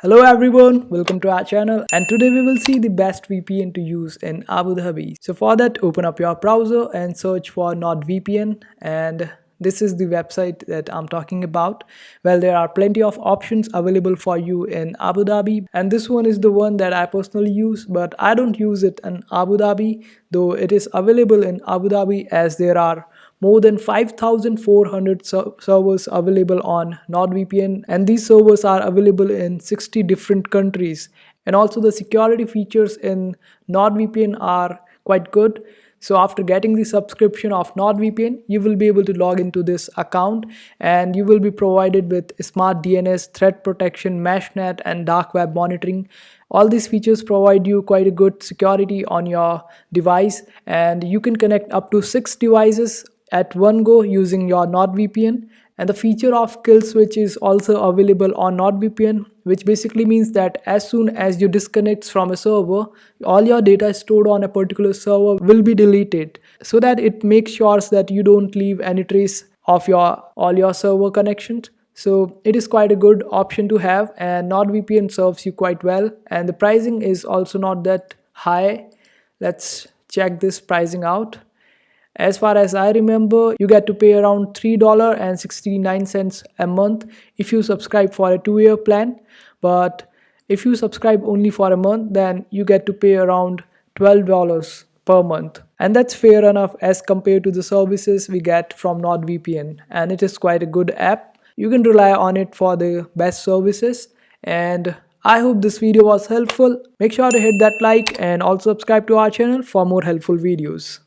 Hello everyone, welcome to our channel, and today we will see the best VPN to use in Abu Dhabi. So for that, open up your browser and search for NordVPN, and this is the website that I'm talking about. Well, there are plenty of options available for you in Abu Dhabi, and this one is the one that I personally use, but I don't use it in Abu Dhabi, though it is available in Abu Dhabi as there are more than 5,400 servers available on NordVPN, and these servers are available in 60 different countries. And also the security features in NordVPN are quite good. So after getting the subscription of NordVPN, you will be able to log into this account and you will be provided with smart DNS, threat protection, meshnet, and dark web monitoring. All these features provide you quite a good security on your device, and you can connect up to 6 devices at one go using your NordVPN. And the feature of kill switch is also available on NordVPN, which basically means that as soon as you disconnect from a server, all your data stored on a particular server will be deleted, so that it makes sure that you don't leave any trace of all your server connections. So it is quite a good option to have, and NordVPN serves you quite well, and the pricing is also not that high. Let's check this pricing out. As far as I remember, you get to pay around $3.69 a month if you subscribe for a 2-year plan. But if you subscribe only for a month, then you get to pay around $12 per month. And that's fair enough as compared to the services we get from NordVPN. And it is quite a good app. You can rely on it for the best services. And I hope this video was helpful. Make sure to hit that like and also subscribe to our channel for more helpful videos.